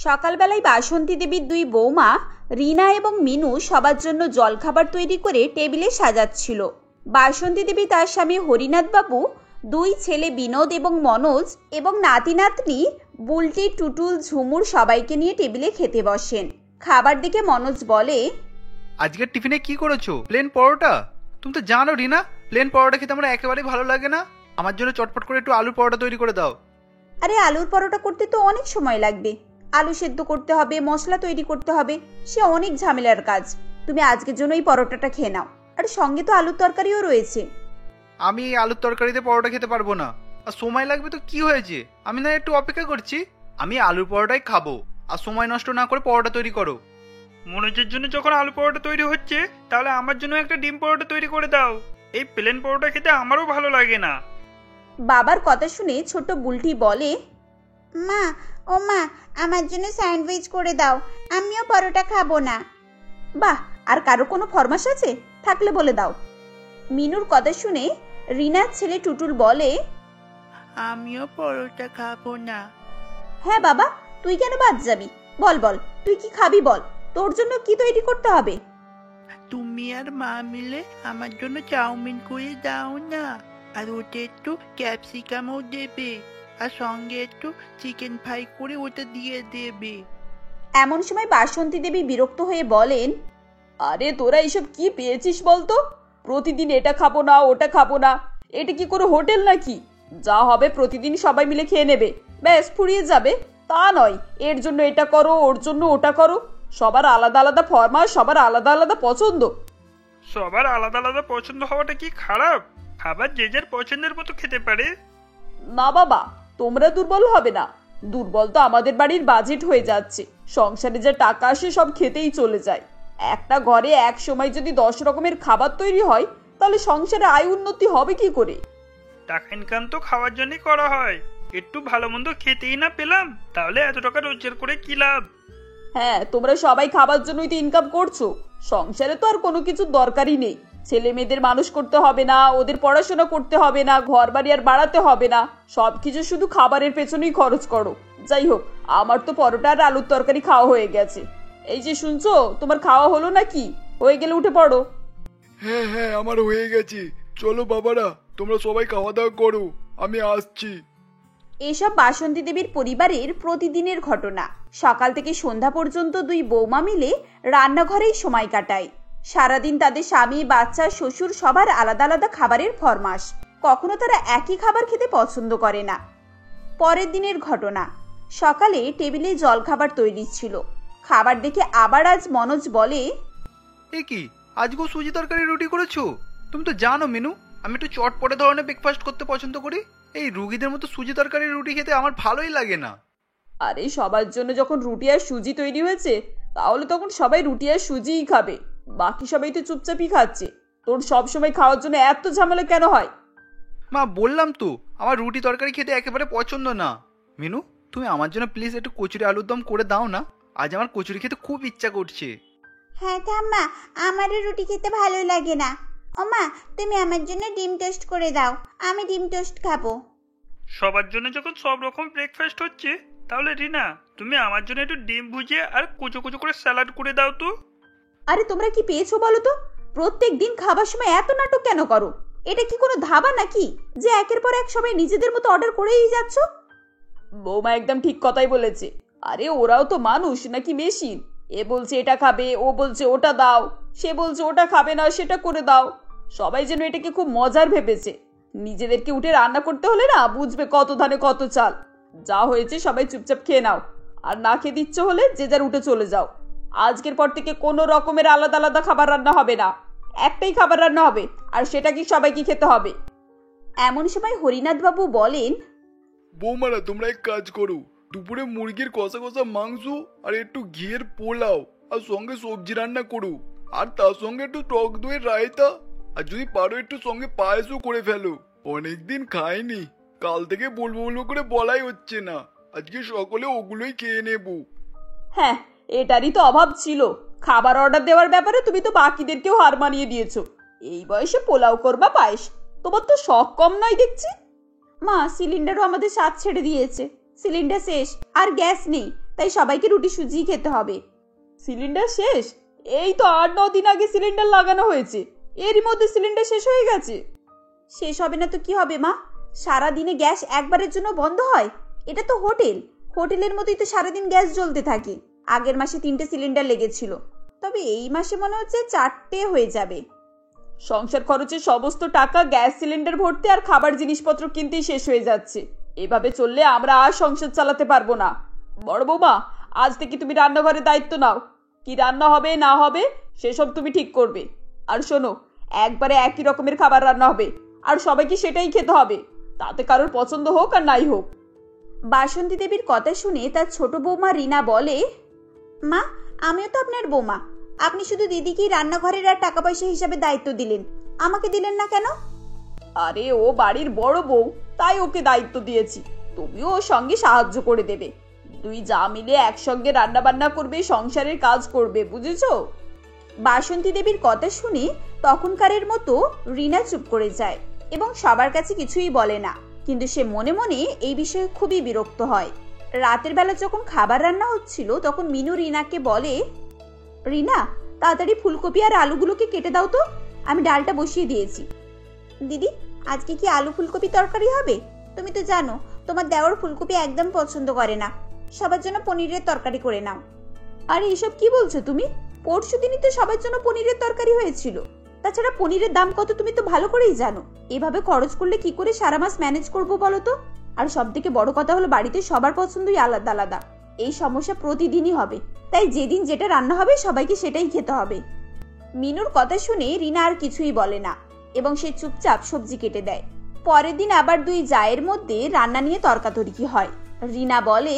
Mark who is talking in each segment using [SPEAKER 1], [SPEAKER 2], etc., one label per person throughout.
[SPEAKER 1] সকালবেলায় বাসন্তী দেবীর দুই বৌমা রিনা এবং মিনু সবার জন্য জলখাবার তৈরি করে টেবিলে সাজাচ্ছিল। বাসন্তী দেবী, তার স্বামী হরিনাথ বাবু, দুই ছেলে বিনোদ এবং মনোজ এবং নাতি নাতনি বুলটি, টুটুল, ঝুমুর সবাইকে নিয়ে টেবিলে খেতে বসেন। খাবার দেখে মনোজ বলে,
[SPEAKER 2] আজকের টিফিনে কি করেছো? প্লেন পরোটা? তুমি তো জানো রিনা, প্লেন পরোটা খেতে আমার একেবারেই ভালো লাগে না। আমার জন্য চটপট করে একটু আলুর পরোটা তৈরি করে দাও।
[SPEAKER 1] আরে আলুর পরোটা করতে তো অনেক সময় লাগবে। আলু সেদ্ধ করতে হবে, মশলা তৈরি করতে হবে, সে অনেক ঝামেলার কাজ। তুমি আজকের জন্য এই পরোটাটা খেয়ে নাও, আর সঙ্গে তো আলুর তরকারিও রয়েছে।
[SPEAKER 2] আমি এই আলুর তরকারিতে পরোটা খেতে পারবো না, আর সময় লাগবে তো কি হয়েছে, আমি না একটু অপেক্ষা করছি। আমি আলুর পরোটাই খাবো, আর সময় নষ্ট না করে পরোটা তৈরি করো। মনোজের জন্য যখন আলু পরোটা তৈরি হচ্ছে, তাহলে আমার জন্য একটা ডিম পরোটা তৈরি করে দাও। এই প্লেন পরোটা খেতে আমারও ভালো লাগে না।
[SPEAKER 1] বাবার কথা শুনে ছোট বুলটি বলে, মা, ও মা, আমার জন্য স্যান্ডউইচ করে দাও, আমিও পরোটা খাবো না। বাহ, আর কারো কোনো ফরমাশ আছে? থাকলে বলে দাও। মিনুর কথা শুনে রিনার ছেলে টুটুল বলে,
[SPEAKER 3] আমিও পরোটা খাবো না।
[SPEAKER 1] হ্যাঁ বাবা, তুই কেন বাদ যাবি? বল বল, তুই কি খাবি বল, তোর জন্য কি তৈরি করতে হবে?
[SPEAKER 3] তুমি আর মা মিলে আমার জন্য চাউমিন করে দাও না, আর ওটা একটু ক্যাপসিকামও দেবে, আর সঙ্গে একটু চিকেন ফ্রাই করে ওটা দিয়ে দেবে।
[SPEAKER 1] এমন সময় বাসন্তী দেবী বিরক্ত হয়ে বলেন, আরে তোরা এইসব কি পেয়েছিস বলতো? প্রতিদিন এটা খাবো না, ওটা খাবো না, এটা কি কোনো হোটেল নাকি? যা হবে প্রতিদিন সবাই মিলে খেয়ে নেবে, ব্যাস ফুরিয়ে যাবে। তা নয়, এর জন্য এটা করো, ওর জন্য ওটা করো। সবার আলাদা আলাদা ফরমাস, সবার আলাদা আলাদা পছন্দ।
[SPEAKER 2] সবার আলাদা আলাদা পছন্দ হওয়াটা কি খারাপ? খাবার যে যার পছন্দের মতো খেতে পারে।
[SPEAKER 1] না বাবা, তোমরা দুর্বল হবে না। দুর্বল তো আমাদের বাড়ির বাজেট হয়ে যাচ্ছে। সংসারে যা টাকা আসে সব খেতেই চলে যায়। একটা ঘরে এক সময় যদি 10 রকমের খাবার তৈরি হয়, তাহলে সংসারে আয় উন্নতি হবে কি করে?
[SPEAKER 2] টাকা ইনকাম তো খাওয়ার জন্যই করা হয়। একটু ভালো মন্দ খেতেই না পেলাম, তাহলে এত টাকা রোজগার করে কি লাভ?
[SPEAKER 1] হ্যাঁ, তোমরা সবাই খাবার জন্যই তো ইনকাম করছো। সংসারে তো আর কোনো কিছু দরকারই নেই। ছেলে মেয়েদের মানুষ করতে হবে না, ওদের পড়াশোনা করতে হবে না, ঘর বাড়ি আর বাড়াতে হবে না, সবকিছু শুধু খাবারের পেছনেই খরচ করো। যাই হোক, আমার তো পরোটা আর আলুর তরকারি খাওয়া হয়ে গেছে। এই যে শুনছো, তোমার খাওয়া হলো নাকি? হয়ে গেলে উঠে পড়ো।
[SPEAKER 4] হ্যাঁ হ্যাঁ, আমার হয়ে গেছে। চলো বাবারা, তোমরা সবাই খাওয়া দাওয়া করো, আমি আসছি।
[SPEAKER 1] এসব বাসন্তী দেবীর পরিবারের প্রতিদিনের ঘটনা। সকাল থেকে সন্ধ্যা পর্যন্ত দুই বৌমা মিলে রান্নাঘরেই সময় কাটায়। সারাদিন তাদের স্বামী, বাচ্চা, শ্বশুর সবার আলাদা আলাদা খাবারের ফরমাস। কখনো তারা একই খাবার খেতে পছন্দ করে না। পরের দিনের ঘটনা। সকালে টেবিলে জলখাবার তৈরি ছিল। খাবার দেখে আবার আজ মনোজ বলে,
[SPEAKER 2] এ কি, আজকেও সুজি তরকারি রুটি করেছো? তুমি তো জানো মেনু, আমি একটু চটপটে ধরনের ব্রেকফাস্ট করতে পছন্দ করি। এই রুগীদের মতো সুজি তরকারি রুটি খেতে আমার ভালোই লাগে না।
[SPEAKER 1] আরে সবার জন্য যখন রুটি আর সুজি তৈরি হয়েছে, তাহলে তখন সবাই রুটি আর সুজিই খাবে। বাকি সবাই তো চুপচাপই খাচ্ছে। তোর সব সময় খাওয়ার জন্য এত ঝামেলা কেন হয়?
[SPEAKER 2] মা, বললাম তো আমার রুটি তরকারি খেতে একেবারে পছন্দ না। মেনু, তুমি আমার জন্য প্লিজ একটু কচুরি আলুর দম করে দাও না। আজ আমার কচুরি খেতে খুব ইচ্ছা করছে।
[SPEAKER 5] হ্যাঁ ঠাম্মা, আমারও রুটি খেতে ভালো লাগে না। ও মা, তুমি আমার জন্য ডিম টোস্ট করে দাও, আমি ডিম টোস্ট খাবো।
[SPEAKER 2] সবার জন্য যখন সব রকম ব্রেকফাস্ট হচ্ছে, তাহলে রিনা তুমি আমার জন্য একটু ডিম ভুজিয়ে আর কুচো কুচো করে স্যালাড করে দাও তো।
[SPEAKER 1] আরে তোমরা কি পেয়েছো বলো তো? প্রত্যেক দিন খাবার সময় এত নাটক কেন করো? এটা কি কোনো ধাবা নাকি যে একের পর এক সবাই নিজেদের মতো অর্ডার করেই যাচ্ছ? বৌমা একদম ঠিক কথাই বলেছে। আরে ওরাও তো মানুষ নাকি মেশিন? এ বলছে এটা খাবে, ও বলছে ওটা দাও, সে বলছে ওটা খাবে না, সেটা করে দাও। সবাই যেন এটাকে খুব মজার ভেবেছে। নিজেদেরকে উঠে রান্না করতে হলে না বুঝবে কত ধানে কত চাল। যা হয়েছে সবাই চুপচাপ খেয়ে নাও, আর না খেতে ইচ্ছে হলে যে যার উঠে চলে যাও। আজকের পর থেকে কোনো রকমের আলাদা আলাদা খাবার রান্না হবে না, একটাই খাবার রান্না হবে, আর সেটা কি সবাইকে খেতে হবে। এমন সময় হরিনাথ বাবু বলেন,
[SPEAKER 4] বৌমারা তোমরা এক কাজ করো, দুপুরে মুরগির কষা কষা মাংস আর একটু ঘিয়ের পোলাও আর সঙ্গে সবজি রান্না করো, আর তার সঙ্গে একটু টক দইয়ের রায়তা, আর যদি পারো একটু সঙ্গে পায়েসও করে ফেলো। অনেকদিন খাইনি, কাল থেকে বলবো বলবো করে বলাই হচ্ছে না। আজকে সকলে ওগুলোই খেয়ে নেবো।
[SPEAKER 1] হ্যাঁ, এটারই তো অভাব ছিল। খাবার অর্ডার দেওয়ার ব্যাপারে তুমি তো বাকিদেরকেও হার মানিয়ে দিয়েছো। এই বয়সে পোলাও করবা, পায়েস? তোমার তো শখ কম নয় দেখছি। মা, সিলিন্ডারও আমাদের স্বাদ ছেড়ে দিয়েছে। সিলিন্ডার শেষ, আর গ্যাস নেই, তাই সবাইকে রুটি সুজিই খেতে হবে। সিলিন্ডার শেষ? এই তো 8-9 দিন আগে সিলিন্ডার লাগানো হয়েছে, এরই মধ্যে সিলিন্ডার শেষ হয়ে গেছে। শেষ হবে না তো কি হবে মা, সারাদিনে গ্যাস একবারের জন্য বন্ধ হয়? এটা তো হোটেল, হোটেলের মতোই তো সারাদিন গ্যাস জ্বলতে থাকে। আগের মাসে 3টে সিলিন্ডার লেগেছিল, তবে এই মাসে মনে হচ্ছে 4টে হয়ে যাবে। সংসার খরচের সমস্ত টাকা গ্যাস সিলিন্ডার ভরতে আর খাবার জিনিসপত্র কিনতেই শেষ হয়ে যাচ্ছে। এভাবে চললে আমরা আর সংসার চালাতে পারবো না। বড় বৌমা, আজ থেকে তুমি রান্নাঘরের দায়িত্ব নাও। কি রান্না হবে না হবে সেসব তুমি ঠিক করবে। আর শোনো, একবারে একই রকমের খাবার রান্না হবে আর সবাইকে সেটাই খেতে হবে, তাতে কারোর পছন্দ হোক আর নাই হোক। বাসন্তী দেবীর কথা শুনে তার ছোট বৌমা রিনা বলে, মা আমিও তো আপনার বৌমা, আপনি শুধু দিদিকেই রান্নাঘরের আর টাকা পয়সা হিসাবে দায়িত্ব দিলেন, আমাকে দিলেন না কেন? আরে ও বাড়ির বড় বউ, তাই ওকে দায়িত্ব দিয়েছি, তুমিও ওর সঙ্গে সাহায্য করে দেবে। দুই যা মিলে একসঙ্গে রান্না বান্না করবে, সংসারের কাজ করবে, বুঝেছো? বাসন্তী দেবীর কথা শুনে তখনকারের মতো রিনা চুপ করে যায় এবং সবার কাছে কিছুই বলে না, কিন্তু সে মনে মনে এই বিষয়ে খুবই বিরক্ত হয়। রাতের বেলা যখন খাবার রান্না হচ্ছিল তখন মিনু রিনাকে বলে, রিনা তাড়াতাড়ি ফুলকপি আর আলুগুলোকে কেটে দাও তো, আমি ডালটা বসিয়ে দিয়েছি। দিদি আজকে কি আলু ফুলকপি তরকারি হবে? তুমি তো জানো তোমার দেওর ফুলকপি একদম পছন্দ করে না, সবার জন্য পনিরের তরকারি করে নাও। আরে এসব কি বলছো তুমি? পরশু দিনই তো সবার জন্য পনিরের তরকারি হয়েছিল। তাছাড়া পনিরের দাম কত তুমি তো ভালো করেই জানো, এভাবে খরচ করলে কি করে সারা মাস ম্যানেজ করবো বলো তো? আর সব থেকে বড় কথা হলো বাড়িতে সবার পছন্দই আলাদা আলাদা, এই সমস্যা প্রতিদিনই হবে, তাই যেদিন যেটা রান্না হবে সবাইকে সেটাই খেতে হবে। মিনুর কথা শুনে রিনা আর কিছুই বলে না এবং সে চুপচাপ সবজি কেটে দেয়। পরের দিন আবার দুই জায়ের মধ্যে রান্না নিয়ে তর্কাতর্কি হয়। রিনা বলে,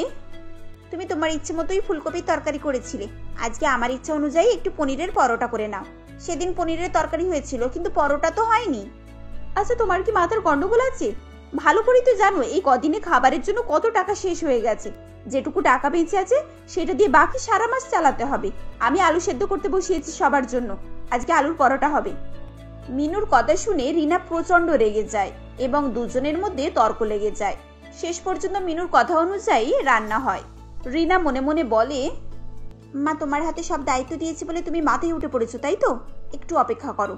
[SPEAKER 1] তুমি তোমার ইচ্ছে মতোই ফুলকপির তরকারি করেছিলে, আজকে আমার ইচ্ছা অনুযায়ী একটু পনিরের পরোটা করে নাও। সেদিন পনিরের তরকারি হয়েছিল কিন্তু পরোটা তো হয়নি। আচ্ছা তোমার কি মাথার গন্ডগোল আছে? ভালো করেই তো জানো এই কদিনে খাবারের জন্য কত টাকা শেষ হয়ে গেছে, যেটুকু টাকা বেঁচে আছে সেটা দিয়ে বাকি সারা মাস চালাতে হবে। আমি আলু সেদ্ধ করতে বসিয়েছি সবার জন্য, আজকে আলুর পরোটা হবে। মিনুর কথা শুনে রিনা প্রচন্ড রেগে যায় এবং দুজনের মধ্যে তর্ক লেগে যায়। শেষ পর্যন্ত মিনুর কথা অনুযায়ী রান্না হয়। রিনা মনে মনে বলে, মা তোমার হাতে সব দায়িত্ব দিয়েছি বলে তুমি মাথায় উঠে পড়েছো তাই তো? একটু অপেক্ষা করো,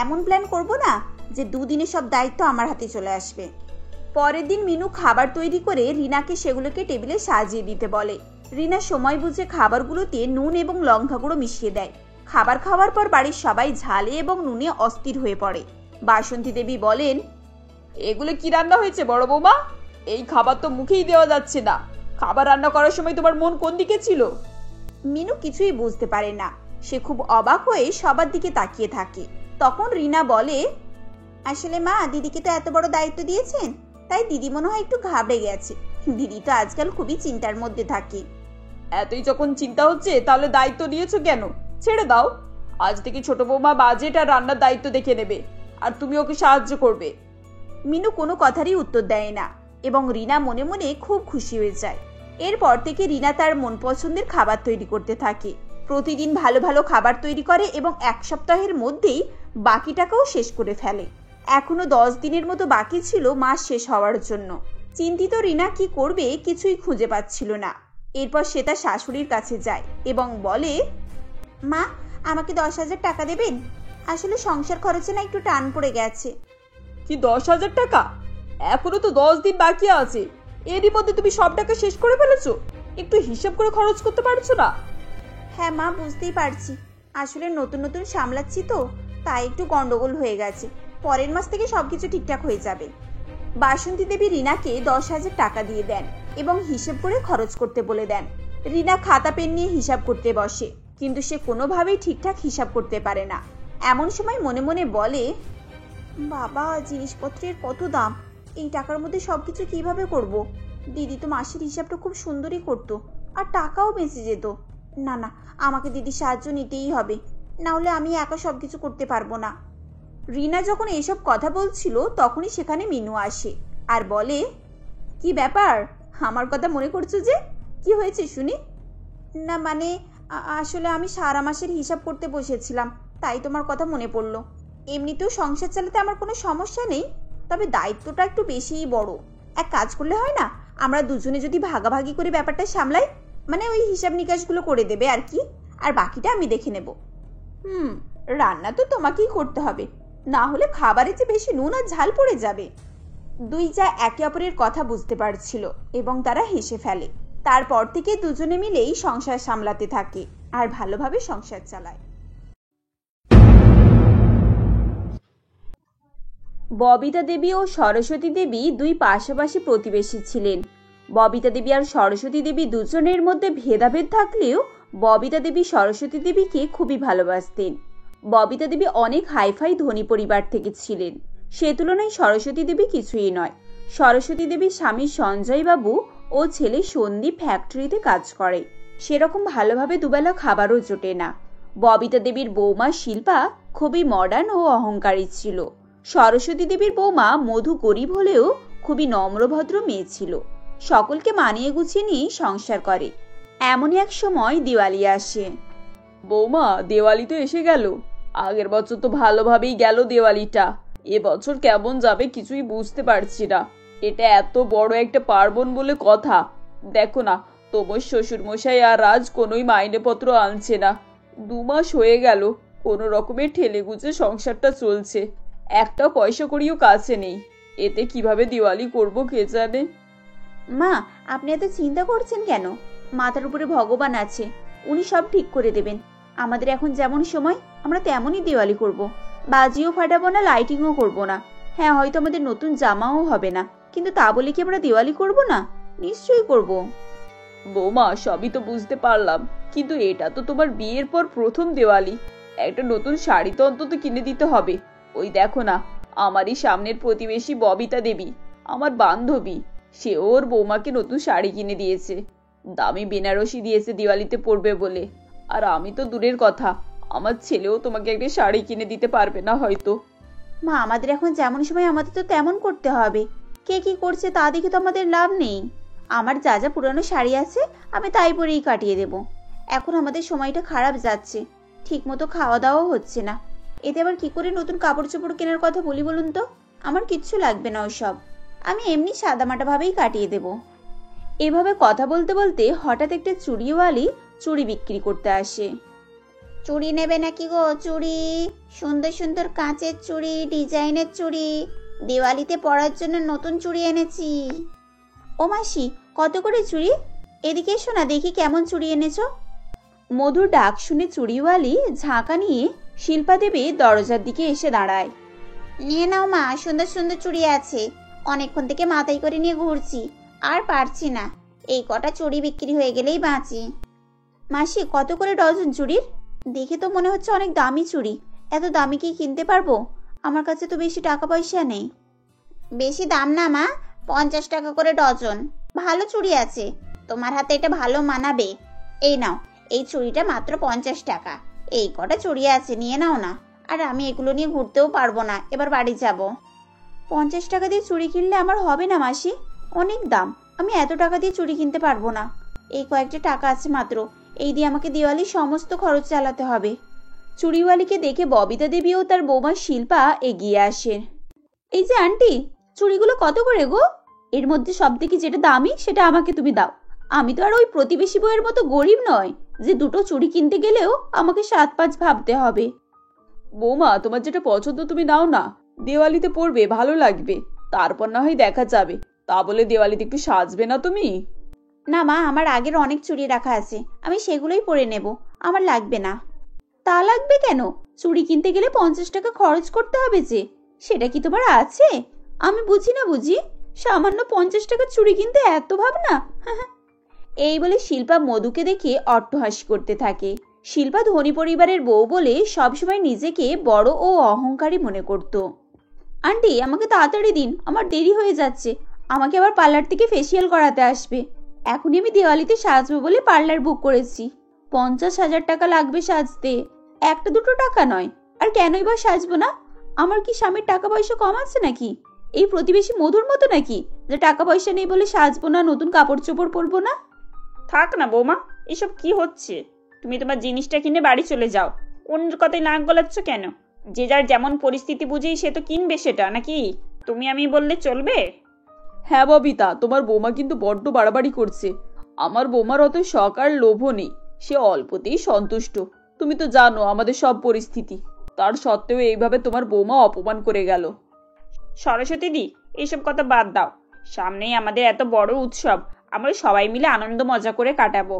[SPEAKER 1] এমন প্ল্যান করবো না যে দুদিনে সব দায়িত্ব আমার হাতে চলে আসবে। পরের দিন মিনু খাবার তৈরি করে রিনাকে সেগুলোকে টেবিলে সাজিয়ে দিতে বলে। রিনা সময় বুঝে খাবারগুলোতে নুন এবং লঙ্কা গুঁড়ো মিশিয়ে দেয়। খাবার খাওয়ার পর বাড়ির সবাই ঝালে এবং নুনে অস্থির হয়ে পড়ে। বাসন্তী দেবী বলেন, এগুলো কি রান্না হয়েছে বড় বৌমা? এই খাবার তো মুখেই দেওয়া যাচ্ছে না। খাবার রান্না করার সময় তোমার মন কোন দিকে ছিল? মিনু কিছুই বুঝতে পারে না, সে খুব অবাক হয়ে সবার দিকে তাকিয়ে থাকে। তখন রিনা বলে, আসলে মা দিদিকে তো এত বড় দায়িত্ব দিয়েছেন, তাই দিদি মনে হয় একটু ঘাবড়ে গেছে। দিদি তো আজকাল খুবই চিন্তার মধ্যে থাকে। এতই যখন চিন্তা হচ্ছে তাহলে দায়িত্ব নিয়েছো কেন? ছেড়ে দাও, আজ থেকে ছোট বৌমা বাজেট আর রান্নার দায়িত্ব দেখে নেবে আর তুমি ওকে সাহায্য করবে। মিনু কোনো কথারই উত্তর দেয় না এবং রিনা মনে মনে খুব খুশি হয়ে যায়। এরপর থেকে রিনা তার মন পছন্দের খাবার তৈরি করতে থাকে। প্রতিদিন ভালো ভালো খাবার তৈরি করে এবং 1 সপ্তাহের মধ্যেই বাকি টাকাও শেষ করে ফেলে। এখনো 10 দিনের মতো বাকি ছিল মাস শেষ হওয়ার জন্য। চিন্তিত রিনা কি করবে কিছুই খুঁজে পাচ্ছিল না। এরপর সে তার শাশুড়ির কাছে যায় এবং বলে, মা আমাকে 10,000 টাকা দেবেন? আসলে সংসার খরচে না একটু টান পড়ে গেছে। কি 10,000 টাকা? এখনো তো 10 দিন বাকি আছে, এরই মধ্যে তুমি সব টাকা শেষ করে ফেলেছো? একটু হিসাব করে খরচ করতে পারছো না? হ্যাঁ মা, বুঝতেই পারছি, আসলে নতুন নতুন সামলাচ্ছি তো, তাই একটু গন্ডগোল হয়ে গেছে। পরের মাস থেকে সবকিছু ঠিকঠাক হয়ে যাবে। বাসন্তী দেবী রিনাকে 10,000 টাকা দিয়ে দেন এবং হিসেব করে খরচ করতে বলে দেন। রিনা খাতা পেন নিয়ে হিসাব করতে বসে, কিন্তু সে কোনোভাবেই ঠিকঠাক হিসাব করতে পারে না। এমন সময় মনে মনে বলে, বাবা জিনিসপত্রের কত দাম, এই টাকার মধ্যে সবকিছু কিভাবে করব? দিদি তো মাসের হিসাবটা খুব সুন্দরই করতো আর টাকাও বেঁচে যেত। না না, আমাকে দিদির সাহায্য নিতেই হবে, না হলে আমি একা সবকিছু করতে পারবো না। রিনা যখন এসব কথা বলছিল তখনই সেখানে মিনু আসে আর বলে, কি ব্যাপার, আমার কথা মনে করছো যে? কি হয়েছে শুনি? না মানে আসলে আমি সারা মাসের হিসাব করতে বসেছিলাম, তাই তোমার কথা মনে পড়লো। এমনিতেও সংসার চালাতে আমার কোনো সমস্যা নেই, তবে দায়িত্বটা একটু বেশিই বড়। এক কাজ করলে হয় না, আমরা দুজনে যদি ভাগাভাগি করে ব্যাপারটা সামলাই, মানে ওই হিসাব নিকাশগুলো করে দেবে আর কি, আর বাকিটা আমি দেখে নেব। রান্না তো তোমাকেই করতে হবে, না হলে খাবারে যে বেশি নুন আর ঝাল পড়ে যাবে। দুই যা একে অপরের কথা বুঝতে পারছিল এবং তারা হেসে ফেলে। তারপর থেকে দুজনে মিলেই সংসার সামলাতে থাকে আর ভালোভাবে সংসার চালায়। ববিতা দেবী ও সরস্বতী দেবী দুই পাশাপাশি প্রতিবেশী ছিলেন। ববিতা দেবী আর সরস্বতী দেবী দুজনের মধ্যে ভেদাভেদ থাকলেও ববিতা দেবী সরস্বতী দেবীকে খুবই ভালোবাসতেন। ববিতা দেবী অনেক হাইফাই ধনী পরিবার থেকে ছিলেন, সে তুলনায় সরস্বতী দেবী কিছুই নয়। সরস্বতী দেবীর স্বামী সঞ্জয় বাবু ও ছেলে সন্দীপ ফ্যাক্টরিতে কাজ করে, সেরকম ভালোভাবে দুবেলা খাবারও জোটে না। ববিতা দেবীর বৌমা শিল্পা খুবই মডার্ন ও অহংকারী ছিল। সরস্বতী দেবীর বৌমা মধু গরিব হলেও খুবই নম্রভদ্র মেয়ে ছিল, সকলকে মানিয়ে গুছিয়ে নিয়ে সংসার করে। এমনই এক সময় দিওয়ালি আসে। বৌমা, দেওয়ালি তো এসে গেল। আগের বছর তো ভালোভাবেই গেল দেওয়ালিটা, এবছর কেমন যাবে কিছুই বুঝতে পারছি না। এটা এত বড় একটা পার্বণ বলে কথা, দেখো না তোমার শ্বশুর মশাই আর আজ কোনোই মাইনেপত্র আনছে না। 2 মাস হয়ে গেল কোনো রকমের ঠেলে গুজে সংসারটা চলছে, একটা পয়সা করিও কাছে নেই। এতে কিভাবে দিওয়ালি করব কে জানে। মা, আপনি এত চিন্তা করছেন কেন? মাথার উপরে ভগবান আছে, উনি সব ঠিক করে দেবেন। আমাদের এখন যেমন সময় আমরা তেমনই দিওয়ালি করব, বাজিও ফাটাবো না, লাইটিংও করব না। হ্যাঁ, হয়তো আমাদের নতুন জামাও হবে না, কিন্তু তা বলে কি আমরা দিওয়ালি করব না? নিশ্চয়ই করব। বৌমা, সবই তো বুঝতে পারলাম, কিন্তু এটা তো তোমার বিয়ের পর প্রথম দিওয়ালি, একটা নতুন শাড়ি তো অন্তত কিনে দিতে হবে। ওই দেখো না, আমারই সামনের প্রতিবেশী ববিতা দেবী, আমার বান্ধবী, সে ওর বৌমাকে নতুন শাড়ি কিনে দিয়েছে, দামি বেনারসি দিয়েছে দিওয়ালিতে পরবে বলে। আর আমি তো দূরের কথা, আমার ছেলেও তোমাকে একটা শাড়ি কিনে দিতে পারবে না হয়তো। মা, আমাদের এখন যেমন সময় আমাদের তো তেমন করতে হবে, কে কি করছে তা দেখে তো আমাদের লাভ নেই। আমার যা যা পুরানো শাড়ি আছে আমি তাই পরেই কাটিয়ে দেব। এখন আমাদের সময়টা খারাপ যাচ্ছে, ঠিক মতো খাওয়া দাওয়াও হচ্ছে না, এতে আবার কি করে নতুন কাপড় চোপড় কেনার কথা বলি বলুন তো? আমার কিচ্ছু লাগবে না ওসব, আমি এমনি সাদামাটা ভাবেই কাটিয়ে দেব। এভাবে কথা বলতে বলতে হঠাৎ একটা চুড়িওয়ালি চুড়ি বিক্রি করতে আসে।
[SPEAKER 5] চুড়ি নেবে নাকি গো? চুড়ি, সুন্দর সুন্দর কাঁচের চুড়ি, ডিজাইনের চুড়ি, দিওয়ালিতে পরার জন্য নতুন চুড়ি এনেছি।
[SPEAKER 1] ও মাসি, কত করে চুড়ি? এদিকে এসো না, দেখি কেমন চুড়ি এনেছো। মধুর ডাক শুনে চুড়িওয়ালি ঝাঁকা নিয়ে শিল্পা দেবী দরজার দিকে এসে দাঁড়ায়।
[SPEAKER 5] নিয়ে নাও মা, সুন্দর সুন্দর চুড়ি আছে, অনেকক্ষণ থেকে মাথায় করে নিয়ে ঘুরছি, আর পারছি না, এই কটা চুড়ি বিক্রি হয়ে গেলেই বাঁচি।
[SPEAKER 1] মাসি, কত করে ডজন চুড়ির? দেখে তো মনে হচ্ছে অনেক দামি চুড়ি, এত দামি কি কিনতে পারবো? আমার কাছে তো বেশি টাকা পয়সা নেই।
[SPEAKER 5] বেশি দাম না মা, 50 টাকা করে ডজন, ভালো চুড়ি আছে, তোমার হাতে এটা ভালো মানাবে। এই নাও, এই চুড়িটা মাত্র 50 টাকা, এই কটা চুড়ি আছে, নিয়ে নাও না। আর আমি এগুলো নিয়ে ঘুরতেও পারবো না, এবার বাড়ি যাব।
[SPEAKER 1] 50 টাকা দিয়ে চুড়ি কিনলে আমার হবে না মাসি, অনেক দাম, আমি এত টাকা দিয়ে চুড়ি কিনতে পারবো না। এই কয়েকটা টাকা আছে মাত্র, এই দিয়ে আমাকে দিওয়ালির সমস্ত খরচ চালাতে হবে। চুড়িওয়ালিকে দেখে ববিতা দেবী ও তার বৌমা শিল্পা এগিয়ে আসেন। এই যে আন্টি, চুড়িগুলো কত করে গো? এর মধ্যে সব থেকে যেটা দামি সেটা আমাকে তুমি দাও। আমি তো আর ওই প্রতিবেশী বউয়ের মতো গরিব নয় যে দুটো চুড়ি কিনতে গেলেও আমাকে 7-5 ভাবতে হবে। বৌমা, তোমার যেটা পছন্দ তুমি নাও না, দেওয়ালিতে পরবে, ভালো লাগবে, তারপর না হয় দেখা যাবে। তা বলে দেওয়ালিতে একটু সাজবে না তুমি? না মা, আমার আগের অনেক চুড়ি রাখা আছে, আমি সেগুলোই পরে নেব, আমার লাগবে না। তা লাগবে কেন? চুড়ি কিনতে গেলে 50 টাকা খরচ করতে হবে যে, সেটা কি তোমার আছে? আমি বুঝি না বুঝি, সামান্য 50 টাকার চুড়ি কিনতে এত ভাবনা? এই বলে শিল্পা মধুকে দেখে অট্টহাসি করতে থাকে। শিল্পা ধনী পরিবারের বউ বলে সবসময় নিজেকে বড় ও অহংকারী মনে করত। আন্টি, আমাকে তাড়াতাড়ি দিন, আমার দেরি হয়ে যাচ্ছে, আমাকে আবার পার্লার থেকে ফেসিয়াল করাতে আসবে। এখনই আমি দিওয়ালিতে সাজবো বলে পার্লার বুক করেছি, 50,000 টাকা লাগবে সাজতে, একটা দুটো টাকা নয়। আর কেনই বা সাজবো না? আমার কি স্বামীর টাকা পয়সা কম আছে নাকি? এই প্রতিবেশী মধুর মতো নাকি যে টাকা পয়সা নেই বলে সাজবো না, নতুন কাপড় চোপড় পরবো না?
[SPEAKER 6] থাক না বৌমা, এসব কি হচ্ছে? তুমি তোমার জিনিসটা কিনে বাড়ি চলে যাও, অন্যের কথায় নাক গলাচ্ছ কেন? যে যার যেমন পরিস্থিতি বুঝেই সে তো কিনবে সেটা, নাকি তুমি আমি বললে চলবে?
[SPEAKER 1] হ্যাঁ ববিতা, তোমার বৌমা কিন্তু বড্ড বাড়াবাড়ি করছে, আমার বৌমার অত শখ আর লোভও নেই, সে অল্পতেই সন্তুষ্ট। তুমি তো জানো আমাদের সব পরিস্থিতি, তার সত্ত্বেও এইভাবে তোমার বৌমা অপমান করে গেল।
[SPEAKER 6] সরস্বতী দি, এইসব কথা বাদ দাও। সামনেই আমাদের এত বড় উৎসব, আমরা সবাই মিলে আনন্দ মজা করে কাটাবো।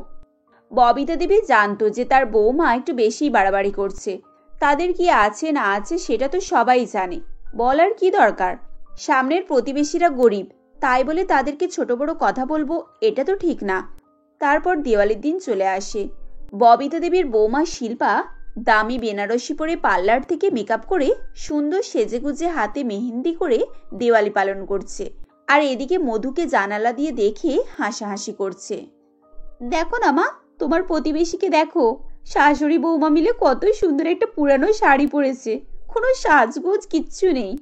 [SPEAKER 1] ববিতা দেবী জানতো যে তার বৌমা একটু বেশি বাড়াবাড়ি করছে। তাদের কি আছে না আছে সেটা তো সবাই জানে, বলার কি দরকার। সামনের প্রতিবেশীরা গরিব, তাই বলে তাদেরকে ছোট বড় কথা বলবো এটা তো ঠিক না। তারপর দিওয়ালির দিন চলে আসে। ববিতা দেবীর বৌমা শিল্পা দামি বেনারসি পরে পার্লার থেকে মেকআপ করে সুন্দর সেজেগুজে হাতে মেহেন্দি করে দিওয়ালি পালন করছে। আর এদিকে মধুকে জানালা দিয়ে দেখে হাসাহাসি করছে। দেখো না মা, তোমার প্রতিবেশীকে দেখো, শাশুড়ি বৌমা মিলে কত সুন্দর একটা পুরানো শাড়ি পরেছে, কোনো সাজগোজ কিচ্ছু নেই।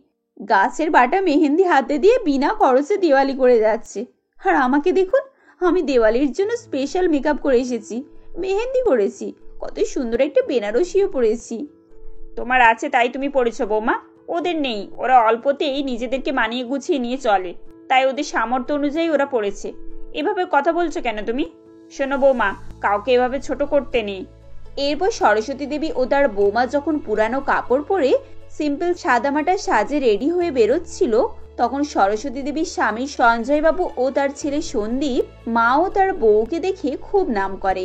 [SPEAKER 1] গাছের বাটা মেহেন্দি হাতে দিয়ে বিনা খরচে দিওয়ালি করে যাচ্ছে। আর আমাকে দেখুন, আমি দেওয়ালির জন্য স্পেশাল মেকআপ করে এসেছি, মেহেন্দি করেছি, কত সুন্দর একটা বেনারসিও পরেছি।
[SPEAKER 6] তোমার আছে তাই তুমি পড়েছো বৌমা, ওদের নেই, ওরা অল্পতেই নিজেদেরকে মানিয়ে গুছিয়ে নিয়ে চলে, তাই ওদের সামর্থ্য অনুযায়ী ওরা পড়েছে। এভাবে কথা বলছো কেন তুমি? শোনো বৌমা, কাউকে এভাবে ছোট করতে নেই।
[SPEAKER 1] এরপর সরস্বতী দেবী ও তার বৌমা যখন পুরানো কাপড় পরে সিম্পল সাদামাটা সাজে রেডি হয়ে বেরোচ্ছিল, তখন সরস্বতী দেবীর স্বামী সঞ্জয় বাবু ও তার ছেলে সন্দীপ মা ও তার বউকে দেখে খুব নাম করে।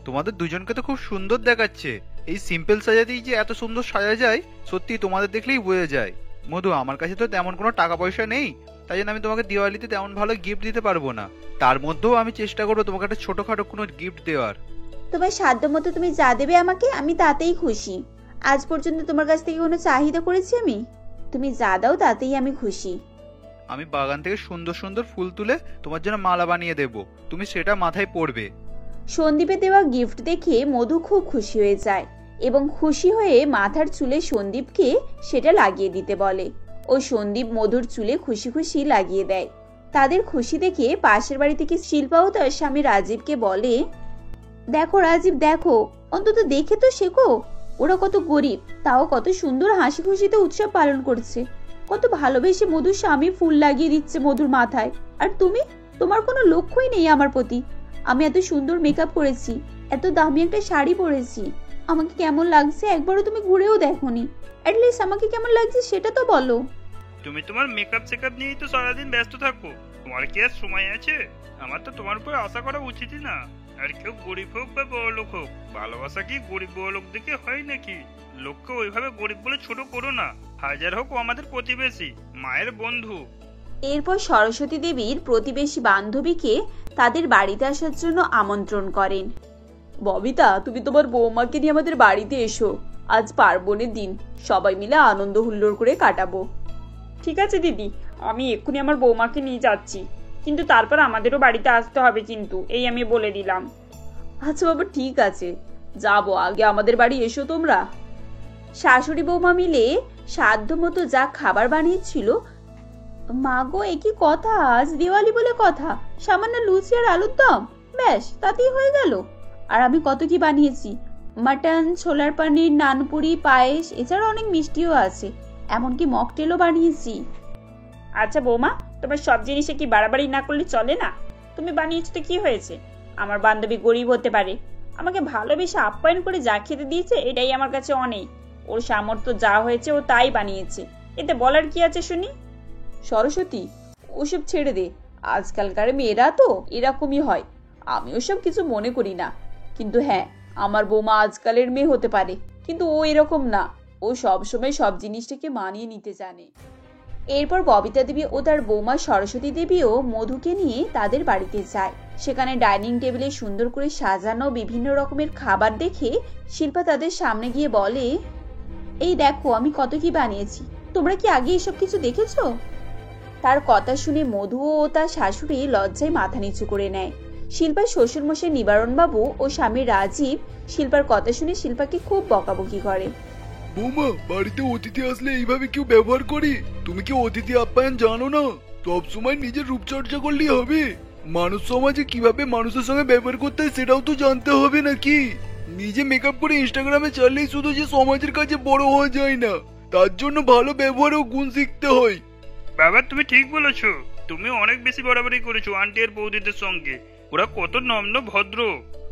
[SPEAKER 2] তোমাদের দুজনকে তো খুব সুন্দর দেখাচ্ছে। এই সিম্পল সাজাতেই যে এত সুন্দর সাজা যায়, সত্যি তোমাদের দেখলেই বোঝা যায়। মধু, আমার কাছে তো তেমন কোনো টাকা পয়সা নেই, তাই জন্য আমি তোমাকে দিওয়ালিতে তেমন ভালো গিফট দিতে পারবো না। তার মধ্যেও আমি চেষ্টা করবো তোমাকে একটা ছোটখাটো কোনো গিফট দেওয়ার।
[SPEAKER 1] তোমার সাধ্য মতো তুমি যা দেবে আমাকে, আমি তাতেই খুশি। আজ পর্যন্ত তোমার কাছ থেকে কোনো চাহিদা করেছি আমি? তুমি যা দাও তাতেই আমি খুশি।
[SPEAKER 2] আমি বাগান থেকে সুন্দর সুন্দর ফুল তুলে তোমার জন্য মালা বানিয়ে দেব, তুমি সেটা মাথায় পরবে।
[SPEAKER 1] সন্দীপে দেওয়া গিফট দেখে মধু খুব খুশি হয়ে যায় এবং খুশি হয়ে মাথার চুলে সন্দীপকে সেটা লাগিয়ে দিতে বলে। ও সন্দীপ মধুর চুলে খুশি খুশি লাগিয়ে দেয়। তাদের খুশি দেখে পাশের বাড়ি থেকে শিল্পাও তার স্বামী রাজীবকে বলে, দেখো রাজীব, দেখো, অন্তত দেখে তো শেখো, ওরা কত গরিব, তাও কত সুন্দর হাসি খুশিতে উৎসব পালন করছে। কত ভালোবেসে মধুর স্বামী ফুল লাগিয়ে দিচ্ছে মধুর মাথায়, আর তুমি, তোমার কোনো লক্ষ্যই নেই আমার প্রতি। আমি এত সুন্দর মেকআপ করেছি, এত দামি একটা শাড়ি পরেছি, আমাকে কেমন লাগছে একবারও তুমি ঘুরেও দেখোনি। অ্যাটলিস্ট আমাকে কেমন লাগছে সেটা তো বলো।
[SPEAKER 7] তুমি তোমার মেকআপ চেকআপ নিয়েই তো সারাদিন ব্যস্ত থাকো, তোমার কি আর সময় আছে? আমার তো তোমার উপর আশা করা উচিতই না। আর কেউ গরিব হোক বা বড় লোক হোক, ভালোবাসা কি গরিব বড় লোক দেখে হয় নাকি? লোককে ওইভাবে গরিব বলে ছোট করো না, হাজার হোক ও আমাদের প্রতিবেশী, মায়ের বন্ধু।
[SPEAKER 1] এরপর সরস্বতী দেবীর প্রতিবেশী বান্ধবীকে তাদের বাড়িতে আসার জন্য আমন্ত্রণ করেন। ববিতা, তুমি তোমার বৌমাকে নিয়ে আমাদের বাড়িতে এসো, আজ পার্বণের দিন, সবাই মিলে আনন্দ হুল্লোড় করে কাটাবো।
[SPEAKER 6] ঠিক আছে দিদি, আমি এক্ষুনি আমার বৌমাকে নিয়ে যাচ্ছি, কিন্তু তারপর আমাদেরও বাড়িতে আসতে হবে কিন্তু, এই আমি বলে দিলাম।
[SPEAKER 1] আচ্ছা বাবা, ঠিক আছে, যাবো, আগে আমাদের বাড়ি এসো তোমরা। শাশুড়ি বৌমা মিলে সাধ্য মতো যা খাবার বানিয়েছিল। মা গো, একই কথা, আজ দিওয়ালি বলে কথা, সামান্য লুচি আর আলুর দম, ব্যাস তাতেই হয়ে গেল। আর আমি কত কি বানিয়েছি, মাটন, ছোলার পানির, নানপুরি, পায়েস, এছাড়া অনেক মিষ্টিও আছে, এমনকি মকটেলও বানিয়েছি।
[SPEAKER 6] আচ্ছা বৌমা, তোমার সব জিনিসে কি বাড়াবাড়ি না করলে চলে না? তুমি বানিয়েছো তো কি হয়েছে? আমার বান্ধবী গরিব হতে পারে, আমাকে ভালোবেসে আপ্যায়ন করে যা খেতে দিয়েছে এটাই আমার কাছে অনেক। ওর সামর্থ্য যা হয়েছে ও তাই বানিয়েছে, এতে বলার কি আছে শুনি?
[SPEAKER 1] সরস্বতী, ওসব ছেড়ে দে, আজকালকার মেয়েরা তো এরকমই হয়, আমি ওসব কিছু মনে করি না। কিন্তু হ্যাঁ, আমার বৌমা আজকালের মেয়ে হতে পারে, কিন্তু ও এরকম না, ও সবসময় সব জিনিসটাকে মানিয়ে নিতে জানে। এরপর ববিতা দেবী ও তার বৌমা সরস্বতী দেবীও মধুকে নিয়ে তাদের বাড়িতে যায়। সেখানে ডাইনিং টেবিলে সুন্দর করে সাজানো বিভিন্ন রকমের খাবার দেখে শিল্পা তাদের সামনে গিয়ে বলে, এই দেখো আমি কত কি বানিয়েছি, তোমরা কি আগে এসব কিছু দেখেছো? তার কথা শুনে মধু ও তার শাশুড়ি লজ্জায় মাথা নিচু করে নেয়। শিল্পার শ্বশুরমশাই নিবারণ বাবু ও স্বামী রাজীব শিল্পার কথা শুনে শিল্পাকে খুব বকাবকি করে।
[SPEAKER 4] বৌমা, বাড়িতে অতিথি আসলে এইভাবে কেউ ব্যবহার করে? তুমি কি অতিথি আপ্যায়ন জানো না? সবসময় নিজের রূপচর্চা করলেই হবে? মানুষ সমাজে কিভাবে মানুষের সঙ্গে ব্যবহার করতে হয় সেটাও তো জানতে হবে নাকি? নিজে মেকআপ করে ইনস্টাগ্রামে চাললেই শুধু যে সমাজের কাছে বড় হওয়া যায় না, তার জন্য ভালো ব্যবহার ও গুণ শিখতে হয়।
[SPEAKER 7] বাবা তুমি ঠিক বলেছো, তুমি অনেক বেশি বাড়াবাড়ি করেছো আন্টি আর বৌদিদের সঙ্গে। ওরা কত নম্র ভদ্র।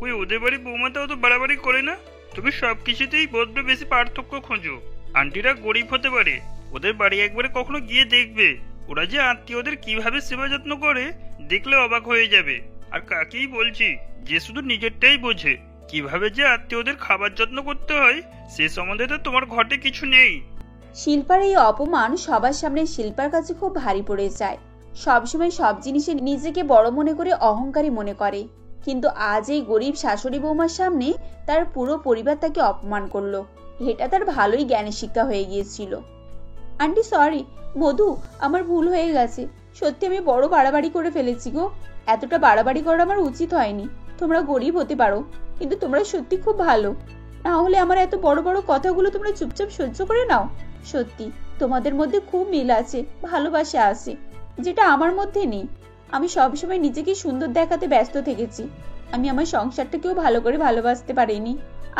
[SPEAKER 7] ওই ওদের বাড়ি বৌমাটাও তো বাড়াবাড়ি করে না। তুমি সবকিছুতেই বড্ড বেশি পার্থক্য খোঁজো। আন্টিরা গরিব হতে পারে, ওদের বাড়ি একবারে কখনো গিয়ে দেখবে। ওরা যে আত্মীয়দের কিভাবে সেবা যত্ন করে দেখলে অবাক হয়ে যাবে। আর কাকেই বলছি যে শুধু নিজেরটাই বোঝে, কিভাবে যে আত্মীয়দের খাবার যত্ন করতে হয় সে সম্বন্ধে তো তোমার ঘটে কিছু নেই।
[SPEAKER 1] শিল্পার এই অপমান সবার সামনে শিল্পার কাছে খুব ভারী পড়ে যায়। সবসময় সব জিনিসে নিজেকে বড় মনে করে অহংকারী মনে করে, কিন্তু আজ এই গরিব শাশুড়ি বৌমার সামনে তার পুরো পরিবার তাকে অপমান করলো। এটা তার ভালোই জ্ঞানের শিক্ষা হয়ে গিয়েছিল। আন্টি সরি, মধু আমার ভুল হয়ে গেছে। সত্যি আমি বড় বাড়াবাড়ি করে ফেলেছি গো। এতটা বাড়াবাড়ি করা আমার উচিত হয়নি। তোমরা গরিব হতে পারো, কিন্তু তোমরা সত্যি খুব ভালো। না হলে আমার এত বড় বড় কথাগুলো তোমরা চুপচাপ সহ্য করে নাও। সত্যি তোমাদের মধ্যে খুব মিল আছে, ভালোবাসা আছে, যেটা আমার মধ্যে নেই। আমি সবসময় নিজেকে সুন্দর দেখাতে ব্যস্ত থেকেছি। আমি আমার সংসারটাকেও ভালো করে ভালোবাসতে পারিনি।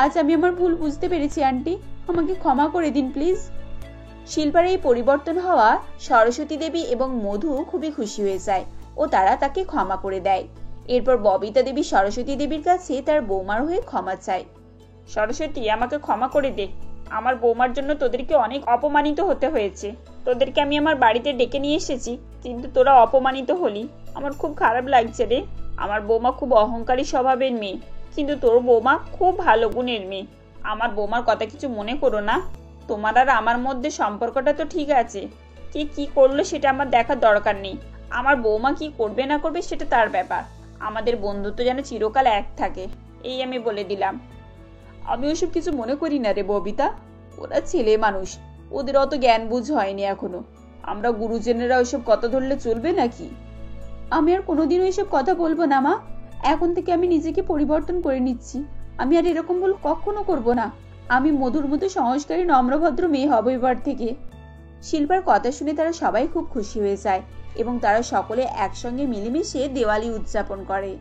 [SPEAKER 1] আজ আমি আমার ভুল বুঝতে পেরেছি আন্টি, আমাকে ক্ষমা করে দিন প্লিজ। শিল্পার এই পরিবর্তন হওয়া সরস্বতী দেবী এবং মধু খুবই খুশি হয়ে যায় ও তারা তাকে ক্ষমা করে দেয়। এরপর ববিতা দেবী সরস্বতী দেবীর কাছে তার বৌমার হয়ে ক্ষমা চায়।
[SPEAKER 6] সরস্বতী, আমাকে ক্ষমা করে দে। আমার বৌমার জন্য তোদেরকে অনেক অপমানিত হতে হয়েছে। তোদেরকে আমি আমার বাড়িতে ডেকে নিয়ে এসেছি, কিন্তু তোরা অপমানিত হলি। আমার খুব খারাপ লাগছে রে। আমার বৌমা খুব অহংকারী স্বভাবের মেয়ে, কিন্তু তোর বৌমা খুব ভালো গুণের মেয়ে। আমার বৌমার কথা কিছু মনে করো না। তোমার আর আমার মধ্যে সম্পর্কটা তো ঠিক আছে, কে কি করলো সেটা আমার দেখার দরকার নেই। আমার বৌমা কি করবে না করবে সেটা তার ব্যাপার। আমাদের বন্ধুত্ব যেন চিরকাল এক থাকে, এই আমি বলে দিলাম।
[SPEAKER 1] আমি ওসব কিছু মনে করি না রে ববিতা। ওরা ছেলে মানুষ, ওদের অত জ্ঞান বুঝ হয়নি এখনো। আমরা গুরুজনেরা ওইসব কথা ধরলে চলবে নাকি? আমি আর কোনোদিনও এসব কথা বলবো না মা। এখন থেকে আমি নিজেকে পরিবর্তন করে নিচ্ছি। আমি আর এরকম ভুল কখনো করব না। আমি মধুর মতো সংস্কারী নম্রভদ্র মেয়ে হব এবার থেকে। শিল্পার কথা শুনে তারা সবাই খুব খুশি হয়ে যায় এবং তারা সকলে একসঙ্গে মিলেমিশে দেওয়ালি উদযাপন করে।